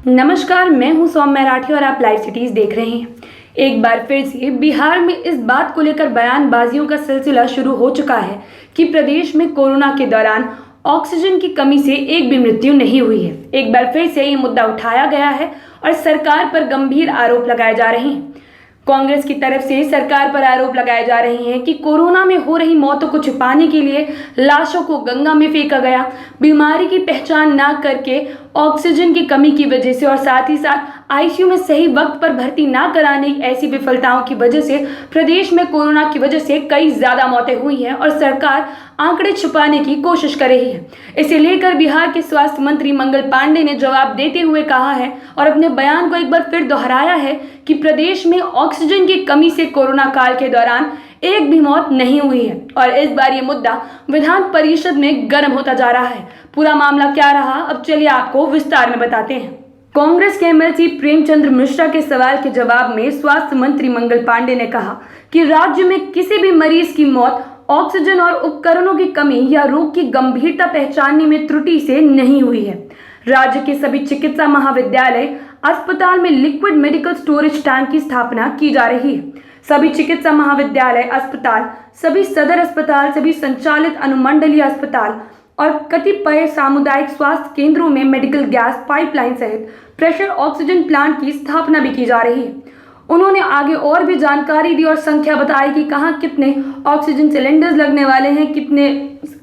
नमस्कार, मैं हूं सौम्य राठी और आप लाइव सिटीज देख रहे हैं। एक बार फिर से बिहार में इस बात को लेकर बयानबाजियों का सिलसिला शुरू हो चुका है कि प्रदेश में कोरोना के दौरान ऑक्सीजन की कमी से एक भी मृत्यु नहीं हुई है। एक बार फिर से ये मुद्दा उठाया गया है और सरकार पर गंभीर आरोप लगाए जा रहे हैं। कांग्रेस की तरफ से सरकार पर आरोप लगाए जा रहे हैं कि कोरोना में हो रही मौतों को छुपाने के लिए लाशों को गंगा में फेंका गया, बीमारी की पहचान ना करके ऑक्सीजन की कमी की वजह से और साथ ही साथ आईसीयू में सही वक्त पर भर्ती ना कराने ऐसी विफलताओं की वजह से प्रदेश में कोरोना की वजह से कई ज्यादा मौतें हुई हैं और सरकार आंकड़े छुपाने की कोशिश कर रही है। इसे लेकर बिहार के स्वास्थ्य मंत्री मंगल पांडे ने जवाब देते हुए कहा है और अपने बयान को एक बार फिर दोहराया है कि प्रदेश में ऑक्सीजन की कमी से कोरोना काल के दौरान एक भी मौत नहीं हुई है और इस बार ये मुद्दा विधान परिषद में गर्म होता जा रहा है। पूरा मामला क्या रहा, अब चलिए आपको विस्तार में बताते हैं। कांग्रेस के एमएलसी प्रेमचंद्र मिश्रा के सवाल के जवाब में स्वास्थ्य मंत्री मंगल पांडे ने कहा कि राज्य में किसी भी मरीज की मौत ऑक्सीजन और उपकरणों की कमी या रोग की गंभीरता पहचानने में त्रुटि से नहीं हुई है। राज्य के सभी चिकित्सा महाविद्यालय अस्पताल में लिक्विड मेडिकल स्टोरेज टैंक की स्थापना की जा रही है। सभी चिकित्सा महाविद्यालय अस्पताल, सभी सदर अस्पताल, सभी संचालित अनुमंडलीय अस्पताल और कतिपय सामुदायिक स्वास्थ्य केंद्रों में मेडिकल गैस पाइपलाइन सहित प्रेशर ऑक्सीजन प्लांट की स्थापना भी की जा रही है। उन्होंने आगे और भी जानकारी दी और संख्या बताई कि कहाँ कितने ऑक्सीजन सिलेंडर्स लगने वाले हैं, कितने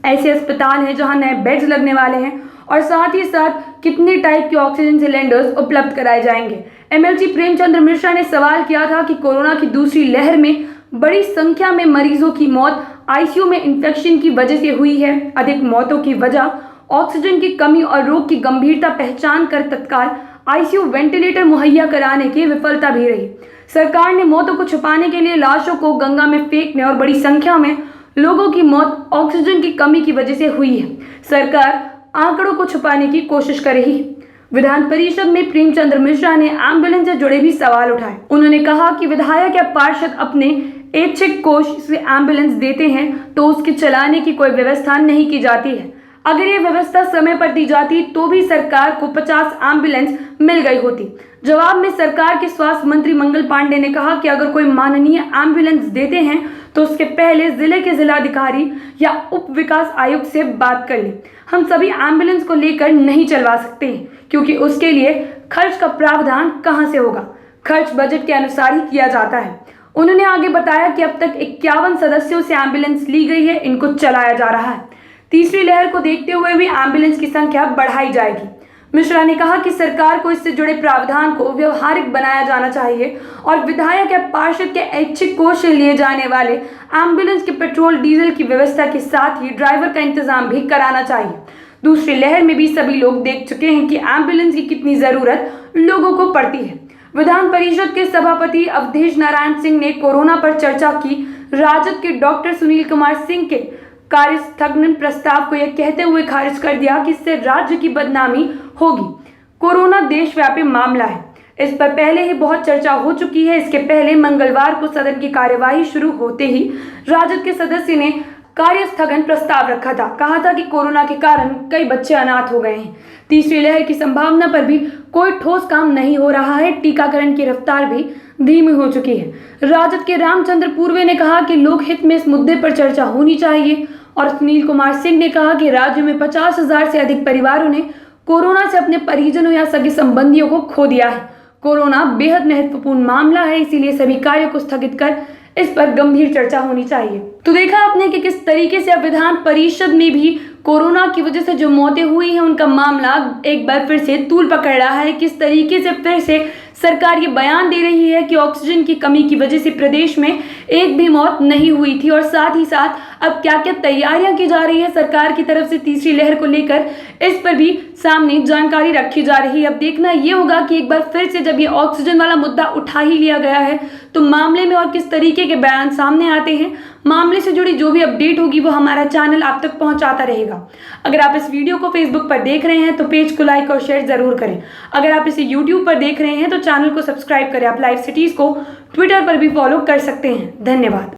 ऐसे अस्पताल हैं जहां नए बेड्स लगने वाले हैं और साथ ही साथ कितने टाइप के ऑक्सीजन सिलेंडर्स उपलब्ध कराए जाएंगे। एमएलसी प्रेमचंद्र मिश्रा ने सवाल किया था कि कोरोना की दूसरी लहर में बड़ी संख्या में मरीजों की मौत आईसीयू में इंफेक्शन की वजह से हुई है। अधिक मौतों की वजह ऑक्सीजन की कमी और रोग की गंभीरता पहचान कर तत्काल आईसीयू वेंटिलेटर मुहैया कराने की विफलता भी रही। सरकार ने मौतों को छुपाने के लिए लाशों को गंगा में फेंकने और बड़ी संख्या में लोगों की मौत ऑक्सीजन की कमी की वजह से हुई है। सरकार आंकड़ों को छुपाने की कोशिश कर रही है। विधान परिषद में प्रेमचंद्र मिश्रा ने एम्बुलेंस से जुड़े भी सवाल उठाए। उन्होंने कहा कि विधायक या पार्षद अपने ऐच्छिक कोष से एम्बुलेंस देते हैं तो उसके चलाने की कोई व्यवस्था नहीं की जाती है। अगर ये व्यवस्था समय पर दी जाती तो भी सरकार को 50 एम्बुलेंस मिल गई होती। जवाब में सरकार के स्वास्थ्य मंत्री मंगल पांडे ने कहा कि अगर कोई माननीय एम्बुलेंस देते हैं तो उसके पहले जिले के जिलाधिकारी या उप विकास आयुक्त से बात कर ले। हम सभी एम्बुलेंस को लेकर नहीं चलवा सकते हैं क्योंकि उसके लिए खर्च का प्रावधान कहां से होगा। खर्च बजट के अनुसार ही किया जाता है। उन्होंने आगे बताया कि अब तक 51 सदस्यों से एम्बुलेंस ली गई है, इनको चलाया जा रहा है। तीसरी लहर को देखते हुए भी एम्बुलेंस की संख्या बढ़ाई जाएगी। मिश्रा ने कहा कि सरकार को इससे जुड़े प्रावधान को व्यवहारिक बनाया जाना चाहिए और विधायक या पार्षद के ऐच्छिक कोष से लिए जाने वाले एम्बुलेंस के पेट्रोल डीजल की व्यवस्था के साथ ही ड्राइवर का इंतजाम भी कराना चाहिए। दूसरी लहर में भी सभी लोग देख चुके हैं कि एम्बुलेंस की कितनी जरूरत लोगों को पड़ती है। विधान परिषद के सभापति अवधेश नारायण सिंह ने कोरोना पर चर्चा की। राजद के डॉक्टर सुनील कुमार सिंह के कार्य स्थगन प्रस्ताव को यह कहते हुए खारिज कर दिया कि इससे राज्य की बदनामी होगी। कोरोना देशव्यापी मामला है, इस पर पहले ही बहुत चर्चा हो चुकी है। इसके पहले मंगलवार को सदन की कार्यवाही शुरू होते ही राजद के सदस्य ने कार्य स्थगन प्रस्ताव रखा था। कहा था कि कोरोना के कारण कई बच्चे अनाथ हो गए हैं। तीसरी लहर की संभावना पर भी कोई ठोस काम नहीं हो रहा है। टीकाकरण की रफ्तार भी धीमी हो चुकी है। राजद के रामचंद्र पूर्वे ने कहा कि लोकहित में इस मुद्दे पर चर्चा होनी चाहिए और सुनील कुमार सिंह ने कहा कि राज्य में 50,000 से अधिक परिवारों ने कोरोना से अपने परिजनों या सगे संबंधियों को खो दिया है। कोरोना बेहद महत्वपूर्ण मामला है, इसीलिए सभी कार्यों को स्थगित कर इस पर गंभीर चर्चा होनी चाहिए। तो देखा आपने कि किस तरीके से अब विधान परिषद में भी कोरोना की वजह से जो मौतें हुई हैं उनका मामला एक बार फिर से तूल पकड़ रहा है। किस तरीके से फिर से सरकार ये बयान दे रही है कि ऑक्सीजन की कमी की वजह से प्रदेश में एक भी मौत नहीं हुई थी और साथ ही साथ अब क्या क्या तैयारियां की जा रही है सरकार की तरफ से तीसरी लहर को लेकर, इस पर भी सामने जानकारी रखी जा रही है। अब देखना ये होगा कि एक बार फिर से जब ये ऑक्सीजन वाला मुद्दा उठा ही लिया गया है तो मामले में और किस तरीके के बयान सामने आते हैं। मामले से जुड़ी जो भी अपडेट होगी वो हमारा चैनल आप तक पहुंचाता रहेगा। अगर आप इस वीडियो को फेसबुक पर देख रहे हैं तो पेज को लाइक और शेयर जरूर करें। अगर आप इसे यूट्यूब पर देख रहे हैं तो चैनल को सब्सक्राइब करें। आप लाइव सिटीज को ट्विटर पर भी फॉलो कर सकते हैं। धन्यवाद।